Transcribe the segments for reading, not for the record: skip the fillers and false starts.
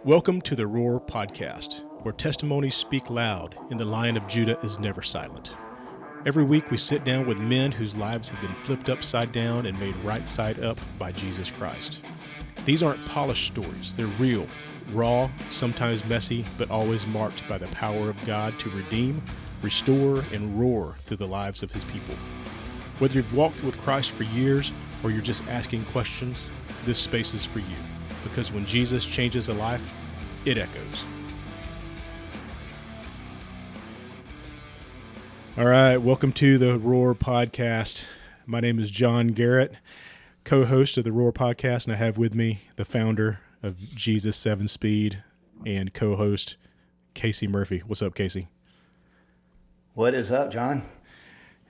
Welcome to the Roar Podcast, where testimonies speak loud and the Lion of Judah is never silent. Every week we sit down with men whose lives have been flipped upside down and made right side up by Jesus Christ. These aren't polished stories. They're real, raw, sometimes messy, but always marked by the power of God to redeem, restore, and roar through the lives of his people. Whether you've walked with Christ for years or you're just asking questions, this space is for you. Because when Jesus changes a life, it echoes. All right, welcome to the Roar Podcast. My name is John Garrett, co-host of the Roar Podcast, and I have with me the founder of Jesus 7 Speed and co-host Casey Murphy. What's up, Casey? What is up, John?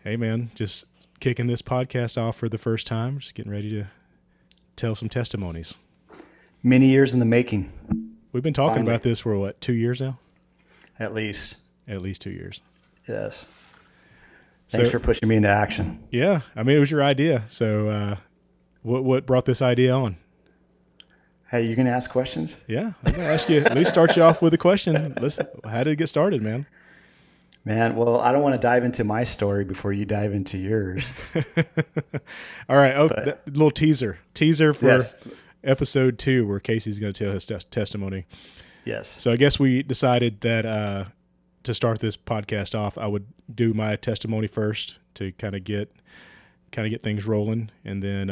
Hey, man, just kicking this podcast off for the first time, just getting ready to tell some testimonies. Many years in the making. We've been talking about this for, 2 years now? At least. At least 2 years. Yes. Thanks for pushing me into action. Yeah, I mean, it was your idea. So what brought this idea on? Hey, you going to ask questions? Yeah, I'm going to ask you, at least start you off with a question. Listen, how did it get started, man? Man, well, I don't want to dive into my story before you dive into yours. All right, that little teaser for yes. Episode 2, where Casey's going to tell his testimony. Yes. So I guess we decided that to start this podcast off, I would do my testimony first to kind of get things rolling, and then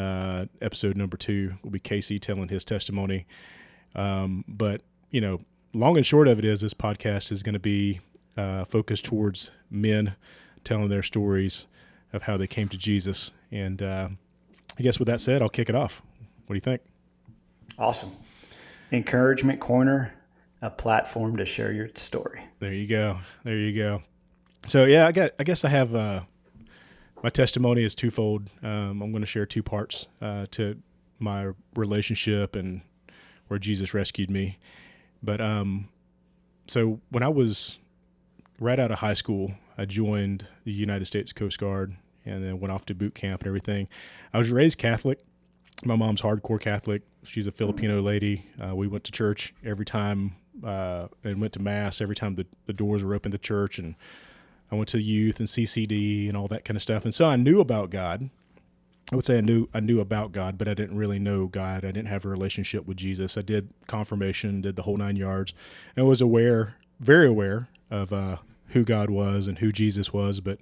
episode number 2 will be Casey telling his testimony. But long and short of it is, this podcast is going to be focused towards men telling their stories of how they came to Jesus. And I guess with that said, I'll kick it off. What do you think? Awesome. Encouragement Corner, a platform to share your story. There you go. So yeah, I guess I have my testimony is twofold. I'm going to share 2 parts to my relationship and where Jesus rescued me. But so when I was right out of high school, I joined the United States Coast Guard and then went off to boot camp and everything. I was raised Catholic. My mom's hardcore Catholic. She's a Filipino lady. We went to church every time and went to Mass every time the doors were open to church. And I went to youth and CCD and all that kind of stuff. And so I knew about God. I would say I knew about God, but I didn't really know God. I didn't have a relationship with Jesus. I did confirmation, did the whole 9 yards, and was very aware of who God was and who Jesus was, but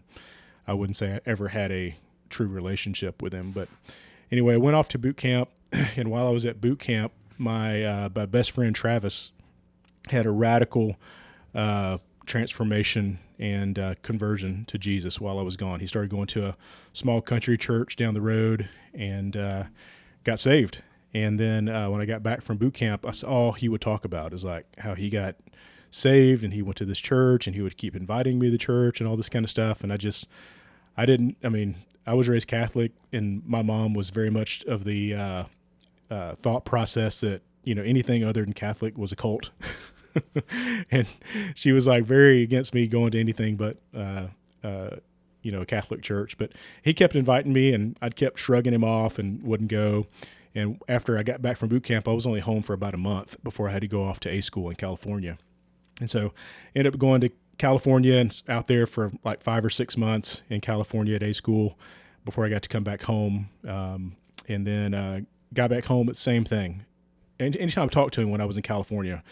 I wouldn't say I ever had a true relationship with him. But anyway, I went off to boot camp, and while I was at boot camp, my best friend Travis had a radical transformation and conversion to Jesus while I was gone. He started going to a small country church down the road and got saved. And then when I got back from boot camp, that's all he would talk about is like how he got saved and he went to this church and he would keep inviting me to church and all this kind of stuff. And I was raised Catholic, and my mom was very much of the thought process that, anything other than Catholic was a cult. And she was like very against me going to anything but, a Catholic church. But he kept inviting me, and I kept shrugging him off and wouldn't go. And after I got back from boot camp, I was only home for about a month before I had to go off to A school in California. And so ended up going to California and out there for like 5 or 6 months in California at A school before I got to come back home. And then got back home, it's the same thing. And anytime I talked to him when I was in California,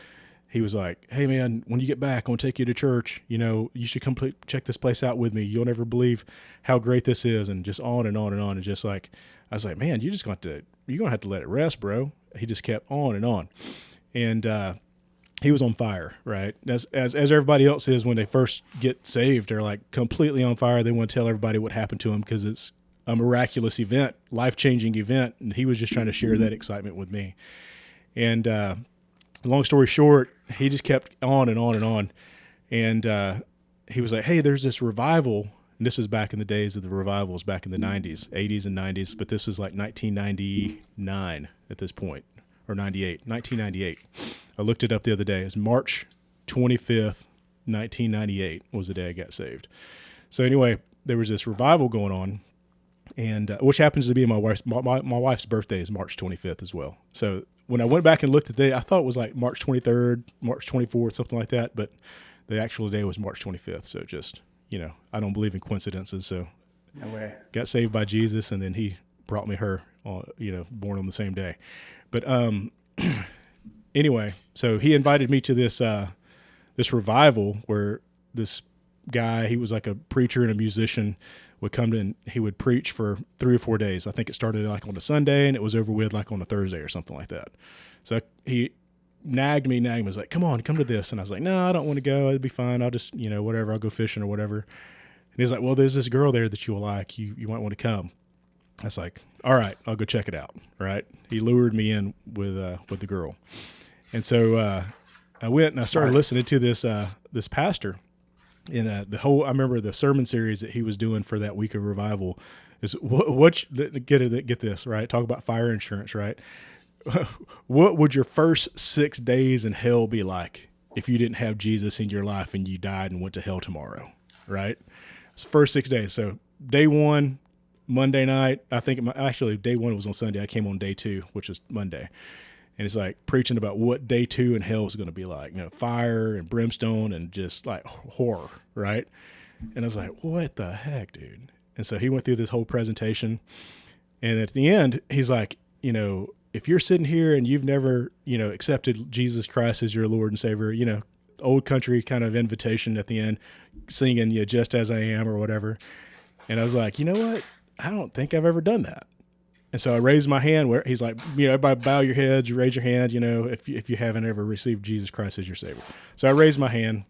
he was like, "Hey man, when you get back, I want to take you to church. You should come check this place out with me. You'll never believe how great this is." And just on and on and on. And just like, I was like, "Man, you're going to have to let it rest, bro." He just kept on and on. And, he was on fire, right? As everybody else is when they first get saved, they're like completely on fire. They want to tell everybody what happened to them because it's a miraculous event, life-changing event. And he was just trying to share that excitement with me. And long story short, he just kept on and on and on. And he was like, "Hey, there's this revival." And this is back in the days of the revivals back in the 90s, 80s and 90s. But this is like 1999 at this point, or 1998. I looked it up the other day. It's March 25th, 1998 was the day I got saved. So anyway, there was this revival going on, and which happens to be my wife's birthday is March 25th as well. So when I went back and looked at the day, I thought it was like March 23rd, March 24th, something like that, but the actual day was March 25th. So just, I don't believe in coincidences. So No way. got saved by Jesus, and then he brought me her, born on the same day. But anyway, so he invited me to this revival where this guy, he was like a preacher and a musician, would come in. He would preach for 3 or 4 days. I think it started like on a Sunday and it was over with like on a Thursday or something like that. So he nagged me, was like, come on, come to this. And I was like, no, I don't want to go. It'd be fine. I'll just, whatever. I'll go fishing or whatever. And he's like, well, there's this girl there that you will like. You might want to come. I was like, all right, I'll go check it out. Right. He lured me in with the girl. And so I went and I started listening to this pastor. And I remember the sermon series that he was doing for that week of revival is get this, right? Talk about fire insurance, right? What would your first 6 days in hell be like if you didn't have Jesus in your life and you died and went to hell tomorrow, right? It's first 6 days. So day 1, Monday night, I think actually day 1 was on Sunday. I came on day 2, which was Monday. And it's like preaching about what day 2 in hell is going to be like, fire and brimstone and just like horror, right? And I was like, what the heck, dude? And so he went through this whole presentation. And at the end, he's like, if you're sitting here and you've never, accepted Jesus Christ as your Lord and Savior, old country kind of invitation at the end, singing, just as I am or whatever. And I was like, you know what? I don't think I've ever done that. And so I raised my hand where he's like, everybody bow your heads, you raise your hand, if you haven't ever received Jesus Christ as your Savior. So I raised my hand.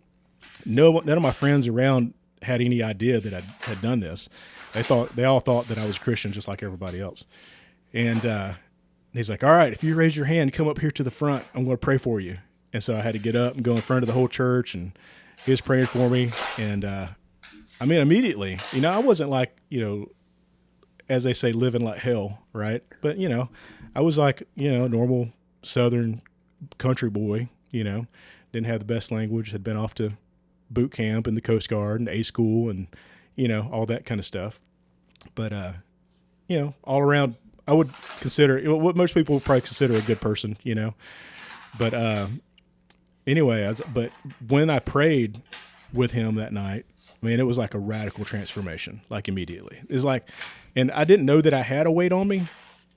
None of my friends around had any idea that I had done this. They all thought that I was a Christian just like everybody else. And he's like, all right, if you raise your hand, come up here to the front. I'm going to pray for you. And so I had to get up and go in front of the whole church, and he was praying for me. And immediately, I wasn't like, as they say, living like hell, right? But, I was like, normal Southern country boy, didn't have the best language, had been off to boot camp in the Coast Guard and A school and, all that kind of stuff. But, all around, I would consider what most people would probably consider a good person, But anyway, but when I prayed with him that night, it was like a radical transformation, like immediately. It's like, and I didn't know that I had a weight on me,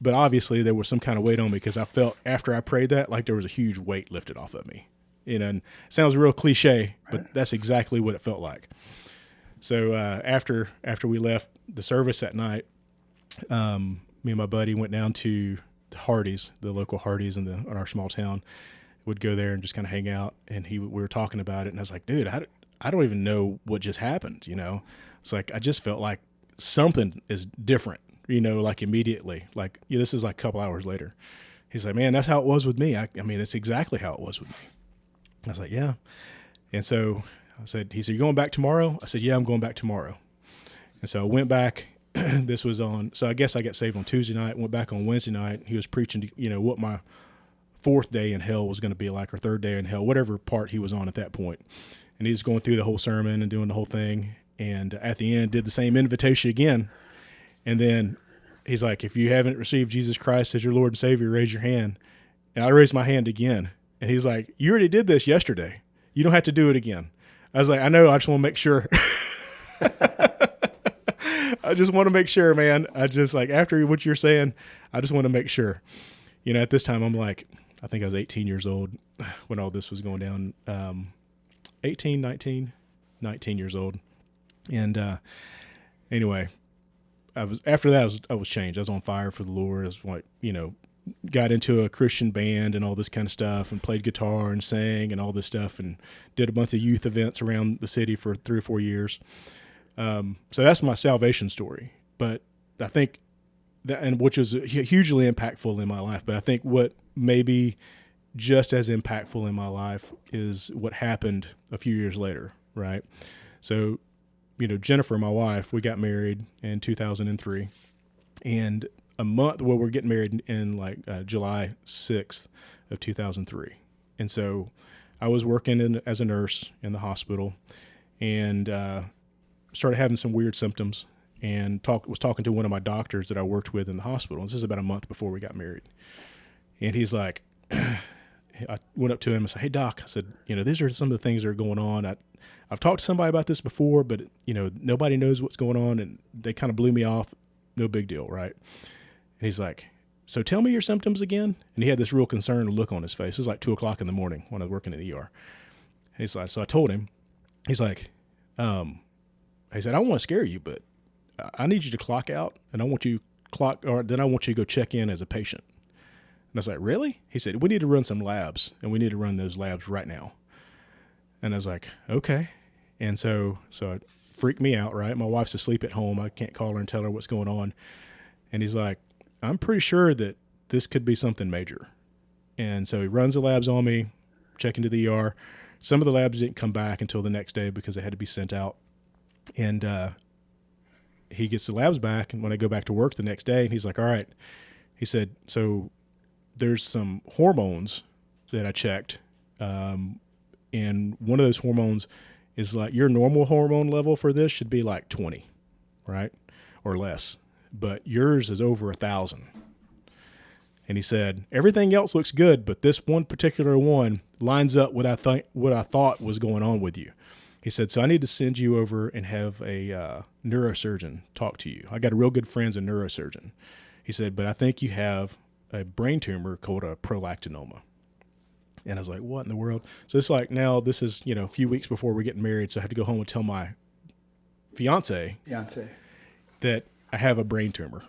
but obviously there was some kind of weight on me because I felt after I prayed that, like there was a huge weight lifted off of me. And it sounds real cliche, but that's exactly what it felt like. So after we left the service that night, me and my buddy went down to Hardee's, the local Hardee's in our small town. Would go there and just kind of hang out, and we were talking about it, and I was like, dude, I don't even know what just happened, It's like I just felt like something is different, like immediately. Like, this is like a couple hours later. He's like, man, that's how it was with me. It's exactly how it was with me. I was like, yeah. And so he said, you going back tomorrow? I said, yeah, I'm going back tomorrow. And so I went back. So I guess I got saved on Tuesday night, went back on Wednesday night. He was preaching, what my 4th day in hell was going to be like, or 3rd day in hell, whatever part he was on at that point. And he's going through the whole sermon and doing the whole thing. And at the end, did the same invitation again. And then he's like, if you haven't received Jesus Christ as your Lord and Savior, raise your hand. And I raised my hand again. And he's like, you already did this yesterday. You don't have to do it again. I was like, I know. I just want to make sure. I just want to make sure, man. I just like, after what you're saying, I just want to make sure. At this time, I'm like, I think I was 18 years old when all this was going down. 19 years old. And anyway, I was changed. I was on fire for the Lord. I was like, got into a Christian band and all this kind of stuff, and played guitar and sang and all this stuff, and did a bunch of youth events around the city for 3 or 4 years. So that's my salvation story. But I think that, and which was hugely impactful in my life. But I think what maybe just as impactful in my life is what happened a few years later, right? So, Jennifer, my wife, we got married in 2003, and we're getting married in like July 6th of 2003. And so I was working as a nurse in the hospital, and started having some weird symptoms. and was talking to one of my doctors that I worked with in the hospital. This is about a month before we got married. And he's like, I went up to him and said, "Hey doc," I said, "these are some of the things that are going on. I've talked to somebody about this before, but nobody knows what's going on, and they kind of blew me off. No big deal, right?" And he's like, "So tell me your symptoms again." And he had this real concerned look on his face. It was like 2:00 in the morning when I was working in the ER. And he's like, so I told him, he's like, he said, "I don't want to scare you, but I need you to clock out, and then I want you to go check in as a patient." And I was like, "Really?" He said, "We need to run some labs, and we need to run those labs right now." And I was like, "Okay." And so it freaked me out, right? My wife's asleep at home. I can't call her and tell her what's going on. And he's like, "I'm pretty sure that this could be something major." And so he runs the labs on me, check into the ER. Some of the labs didn't come back until the next day because they had to be sent out. And he gets the labs back, and when I go back to work the next day, he's like, "All right." He said, "So there's some hormones that I checked, and one of those hormones is like your normal hormone level for this should be like 20, right, or less, but yours is over 1,000." And he said, "Everything else looks good, but this one particular one lines up what I thought was going on with you." He said, "So I need to send you over and have a neurosurgeon talk to you. I got a real good friend's a neurosurgeon." He said, "But I think you have a brain tumor called a prolactinoma." And I was like, "What in the world?" So it's like, now this is, a few weeks before we're getting married. So I have to go home and tell my fiance that I have a brain tumor.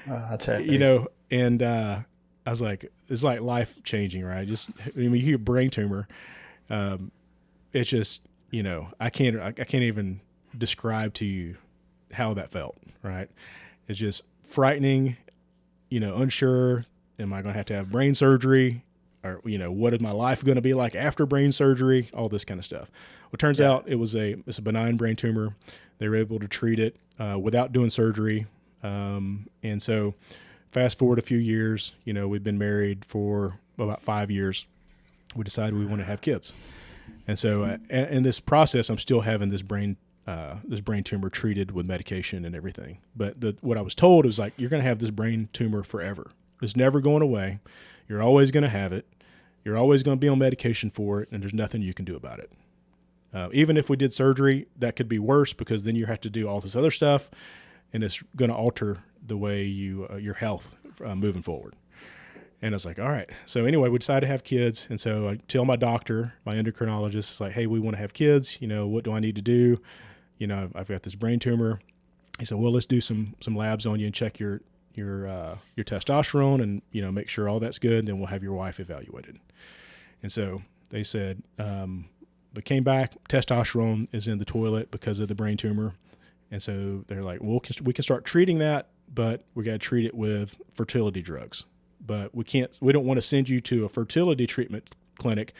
That's heavy. And I was like, it's like life changing, right? Just, when you hear brain tumor, it's just, I can't even describe to you how that felt, right? It's just frightening, unsure. Am I going to have brain surgery? Or, what is my life going to be like after brain surgery? All this kind of stuff. Well, it turns out it's a benign brain tumor. They were able to treat it without doing surgery. And so fast forward a few years, we've been married for about 5 years. We decided we want to have kids. And so in this process, I'm still having this brain tumor treated with medication and everything. But what I was told was like, you're going to have this brain tumor forever. It's never going away. You're always going to have it. You're always going to be on medication for it, and there's nothing you can do about it. Even if we did surgery, that could be worse because then you have to do all this other stuff, and it's going to alter the way your health moving forward. And I was like, all right. So anyway, we decided to have kids. And so I tell my doctor, my endocrinologist, it's like, "Hey, we want to have kids. What do I need to do? I've got this brain tumor." He said, "Well, let's do some labs on you and check your testosterone and, make sure all that's good. Then we'll have your wife evaluated." And so they said, but came back, testosterone is in the toilet because of the brain tumor. And so they're like, "Well, we can start treating that, but we got to treat it with fertility drugs. But we don't want to send you to a fertility treatment clinic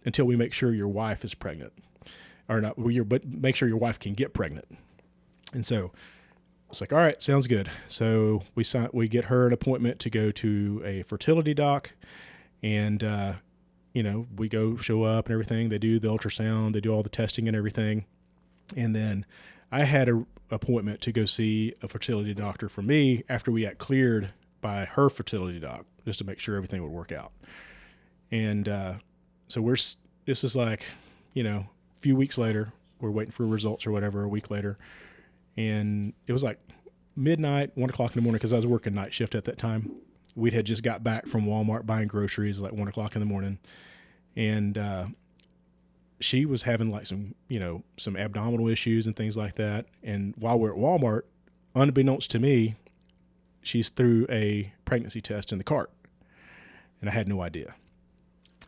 until we make sure your wife is pregnant, or not, but make sure your wife can get pregnant." And so it's like, all right, sounds good. So we get her an appointment to go to a fertility doc, and, we go show up and everything. They do the ultrasound, they do all the testing and everything. And then I had an appointment to go see a fertility doctor for me after we got cleared by her fertility doc, just to make sure everything would work out. And so this is like, a few weeks later, we're waiting for results or whatever, a week later. And it was like midnight, 1:00 in the morning, because I was working night shift at that time. We had just got back from Walmart buying groceries like 1:00 in the morning. And she was having like some abdominal issues and things like that. And while we're at Walmart, unbeknownst to me, she's threw a pregnancy test in the cart. And I had no idea.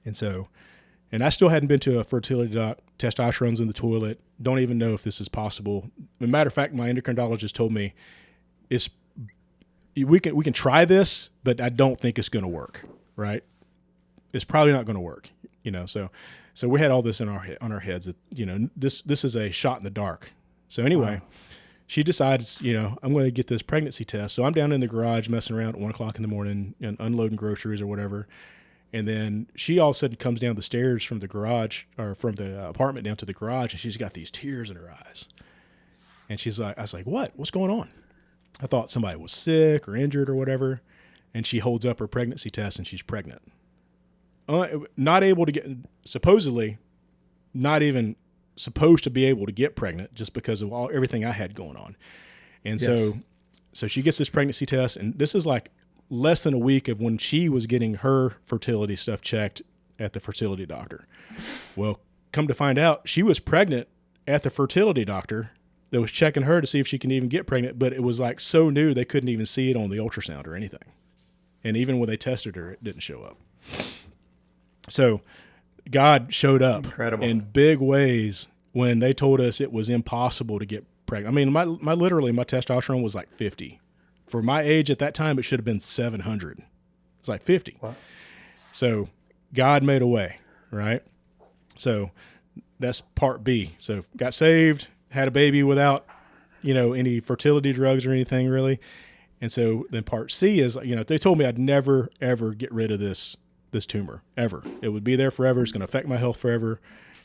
And I still hadn't been to a fertility doc. Testosterone's in the toilet. Don't even know if this is possible. As a matter of fact, my endocrinologist told me we can try this, but I don't think it's going to work. Right? It's probably not going to work. So we had all this on our heads that this is a shot in the dark. So anyway, wow. She decides I'm going to get this pregnancy test. So I'm down in the garage messing around at 1:00 in the morning and unloading groceries or whatever. And then she all of a sudden comes down the stairs from the garage or from the apartment down to the garage, and she's got these tears in her eyes. And I was like, what's going on? I thought somebody was sick or injured or whatever. And she holds up her pregnancy test and she's pregnant. Not able to get, supposedly not even supposed to be able to get pregnant just because of everything I had going on. And yes. So she gets this pregnancy test, and this is like less than a week of when she was getting her fertility stuff checked at the fertility doctor. Well, come to find out, she was pregnant at the fertility doctor that was checking her to see if she can even get pregnant, but it was like so new they couldn't even see it on the ultrasound or anything. And even when they tested her, it didn't show up. So God showed up in big ways when they told us it was impossible to get pregnant. I mean, my testosterone was like 50. For my age at that time, it should have been 700. It's like 50. Wow. So God made a way, right? So that's part B. So got saved, had a baby without, any fertility drugs or anything really. And so then part C is, they told me I'd never, ever get rid of this tumor, ever. It would be there forever. It's going to affect my health forever.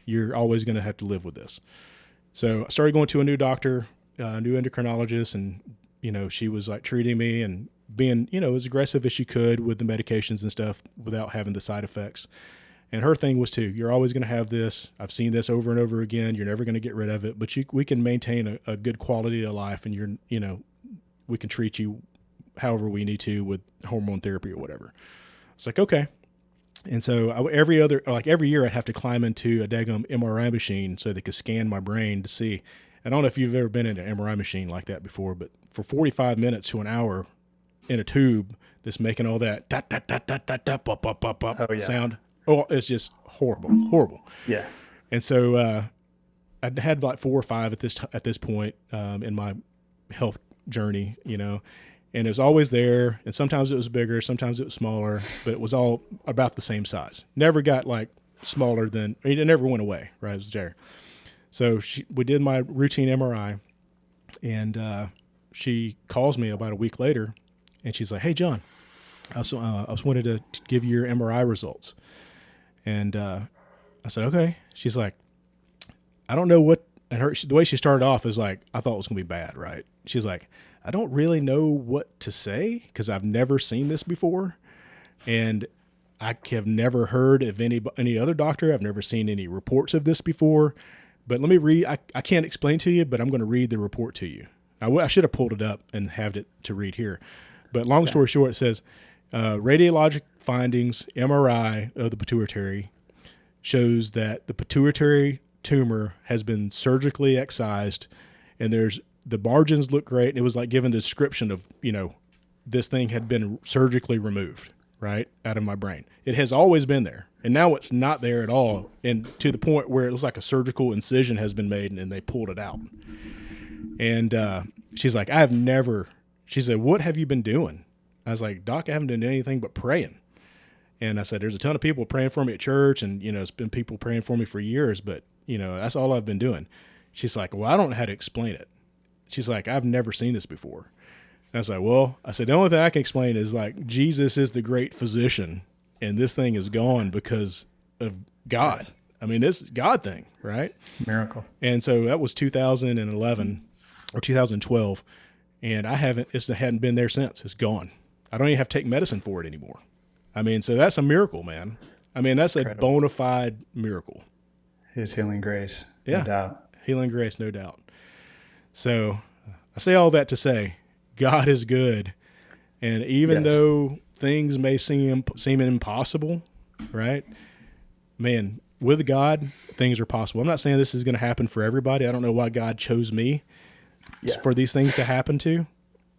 You're always going to have to live with this. So I started going to a new doctor, a new endocrinologist, and, she was like treating me and being, as aggressive as she could with the medications and stuff without having the side effects. And her thing was too, you're always going to have this. I've seen this over and over again. You're never going to get rid of it, but we can maintain a good quality of life, and we can treat you however we need to with hormone therapy or whatever. It's like, okay. And so every year I'd have to climb into a daggum MRI machine so they could scan my brain to see. I don't know if you've ever been in an MRI machine like that before, but for 45 minutes to an hour in a tube that's making all that sound. Oh, it's just horrible. Yeah. And so I'd had like 4 or 5 at this point in my health journey, and it was always there. And sometimes it was bigger, sometimes it was smaller, but it was all about the same size. Never got like smaller than, it never went away, right? It was there. So we did my routine MRI, and she calls me about a week later, and she's like, "Hey, John, I was wanted to give you your MRI results." And I said, "Okay." She's like, "I don't know what," and the way she started off is like, I thought it was going to be bad, right? She's like, "I don't really know what to say because I've never seen this before. And I have never heard of any other doctor. I've never seen any reports of this before. But let me read. I can't explain to you, but I'm going to read the report to you." I should have pulled it up and had it to read here. But long story short, it says, radiologic findings, MRI of the pituitary shows that the pituitary tumor has been surgically excised, and the margins look great. And it was like given the description of, this thing had been surgically removed, right, out of my brain. It has always been there. And now it's not there at all. And to the point where it looks like a surgical incision has been made and they pulled it out. And she's like, she said, "What have you been doing?" I was like, "Doc, I haven't done anything but praying." And I said, "There's a ton of people praying for me at church, and, it's been people praying for me for years, but, that's all I've been doing." She's like, "Well, I don't know how to explain it." She's like, "I've never seen this before." And I was like, the only thing I can explain is like, Jesus is the great physician, and this thing is gone because of God. Yes. I mean, this God thing, right? Miracle. And so that was 2011 or 2012. And it hadn't been there since. It's gone. I don't even have to take medicine for it anymore. I mean, so that's a miracle, man. I mean, that's incredible. A bona fide miracle. His healing grace, no doubt. Healing grace, no doubt. So I say all that to say, God is good. And even though things may seem impossible, right? Man, with God, things are possible. I'm not saying this is going to happen for everybody. I don't know why God chose me for these things to happen to,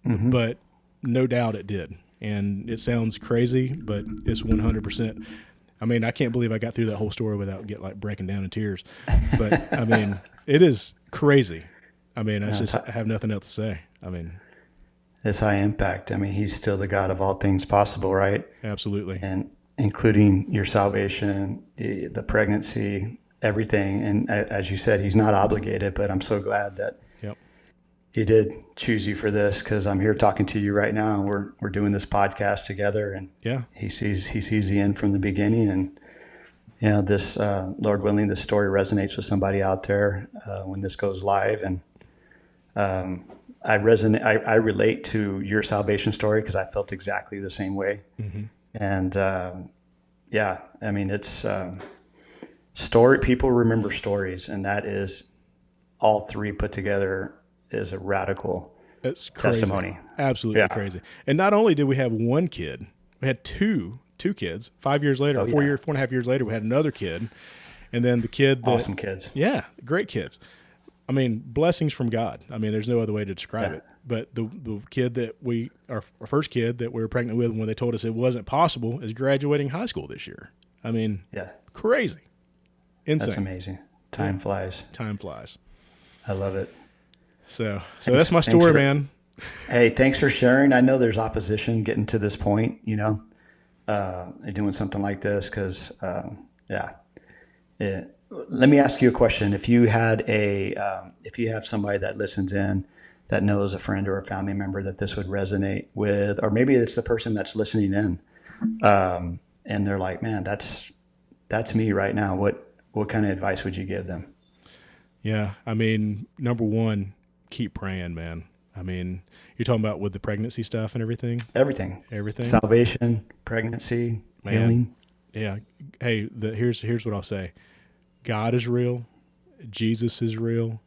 but no doubt it did. And it sounds crazy, but it's 100%. I mean, I can't believe I got through that whole story without breaking down in tears. But I mean, it is crazy. I mean, I have nothing else to say. I mean, this high impact. I mean, he's still the God of all things possible, right? Absolutely. And including your salvation, the pregnancy, everything. And as you said, he's not obligated, but I'm so glad that he did choose you for this, because I'm here talking to you right now, and we're doing this podcast together, and he sees the end from the beginning. And this, Lord willing, this story resonates with somebody out there when this goes live. And I resonate. I relate to your salvation story because I felt exactly the same way. Mm-hmm. And yeah, I mean, it's story. People remember stories, and that is all three put together is a radical It's crazy. testimony. Absolutely crazy. And not only did we have one kid, we had two kids. 5 years later, 4.5 years later, we had another kid. And then the kid that, awesome kids. Yeah, great kids. I mean, blessings from God. I mean, there's no other way to describe it. But the kid that our first kid that we were pregnant with, when they told us it wasn't possible, is graduating high school this year. I mean, crazy. Insane. That's amazing. Time flies. Time flies. I love it. So that's my story, man. Hey, thanks for sharing. I know there's opposition getting to this point, doing something like this because, let me ask you a question. If you had if you have somebody that listens in that knows a friend or a family member that this would resonate with, or maybe it's the person that's listening in, and they're like, man, that's me right now. What kind of advice would you give them? Yeah. I mean, number one, keep praying, man. I mean, you're talking about with the pregnancy stuff and everything? Everything. Salvation, pregnancy, healing. Yeah. Hey, here's what I'll say. God is real. Jesus is real.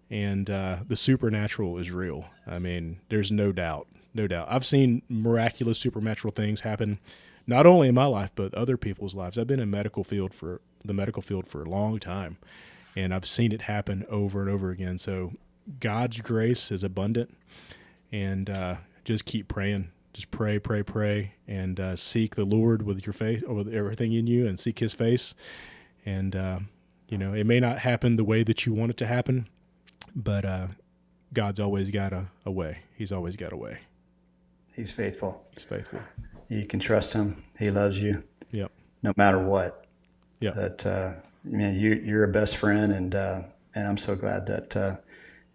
And the supernatural is real. I mean, there's no doubt. No doubt. I've seen miraculous supernatural things happen, not only in my life, but other people's lives. I've been in the medical field for a long time, and I've seen it happen over and over again. So God's grace is abundant, and just keep praying. Just pray, and seek the Lord with your faith, or with everything in you, and seek His face. And it may not happen the way that you want it to happen, but God's always got a way. He's always got a way. He's faithful. He's faithful. You can trust Him. He loves you. Yep. No matter what. Yeah. But you're a best friend, and I'm so glad that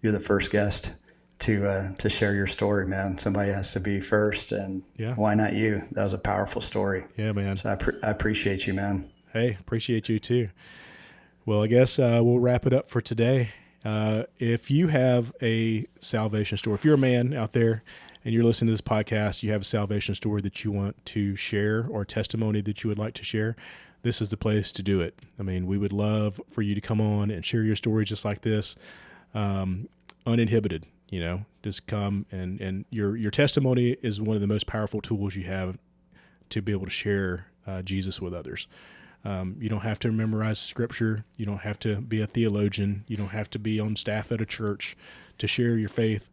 you're the first guest to share your story, man. Somebody has to be first, and why not you? That was a powerful story. Yeah, man. So I appreciate you, man. Hey, appreciate you too. Well, I guess we'll wrap it up for today. If you have a salvation story, if you're a man out there and you're listening to this podcast, you have a salvation story that you want to share or testimony that you would like to share, this is the place to do it. I mean, we would love for you to come on and share your story just like this, uninhibited, just come and your testimony is one of the most powerful tools you have to be able to share Jesus with others. You don't have to memorize scripture. You don't have to be a theologian. You don't have to be on staff at a church to share your faith.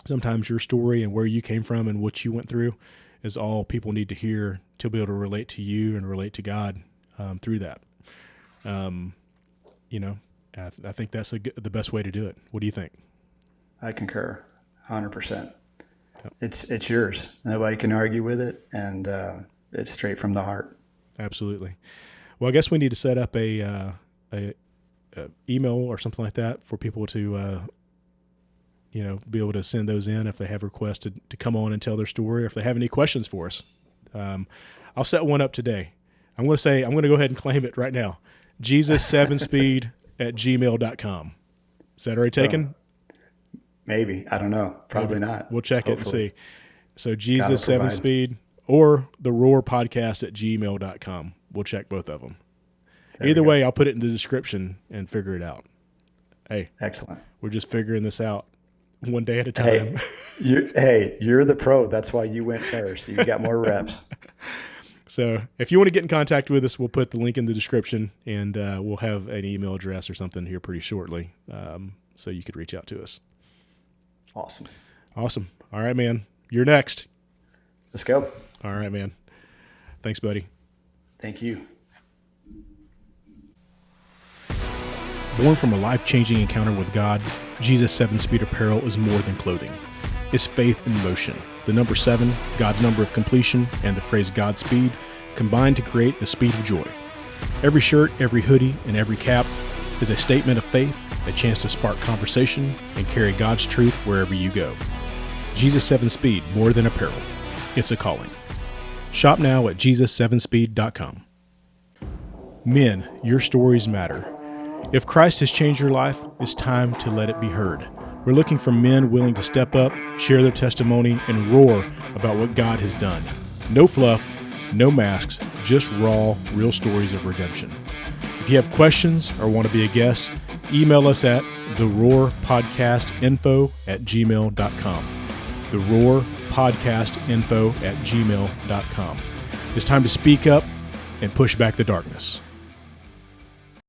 Sometimes your story and where you came from and what you went through is all people need to hear to be able to relate to you and relate to God through that. I think that's the best way to do it. What do you think? I concur 100%. Yep. It's yours. Nobody can argue with it, and it's straight from the heart. Absolutely. Well, I guess we need to set up a email or something like that for people to, be able to send those in if they have requests to come on and tell their story, or if they have any questions for us. I'll set one up today. I'm going to go ahead and claim it right now. Jesus7speed@gmail.com. Is that already taken? Maybe. I don't know. Probably not. We'll check Hopefully. It and see. So Jesus7speed or the roarpodcast@gmail.com. We'll check both of them. Either way, I'll put it in the description and figure it out. Hey. Excellent. We're just figuring this out one day at a time. You're the pro. That's why you went first. You got more reps. So if you want to get in contact with us, we'll put the link in the description, and we'll have an email address or something here pretty shortly, so you could reach out to us. Awesome. All right, man. You're next. Let's go. All right, man. Thanks, buddy. Thank you. Born from a life-changing encounter with God, Jesus 7 Speed Apparel is more than clothing. It's faith in motion. The number 7, God's number of completion, and the phrase Godspeed combine to create the speed of joy. Every shirt, every hoodie, and every cap is a statement of faith, a chance to spark conversation, and carry God's truth wherever you go. Jesus 7 Speed, more than apparel. It's a calling. Shop now at Jesus7speed.com. Men, your stories matter. If Christ has changed your life, it's time to let it be heard. We're looking for men willing to step up, share their testimony, and roar about what God has done. No fluff, no masks, just raw, real stories of redemption. If you have questions or want to be a guest, email us at theroarpodcastinfo@gmail.com. theroarpodcastinfo@gmail.com. It's time to speak up and push back the darkness.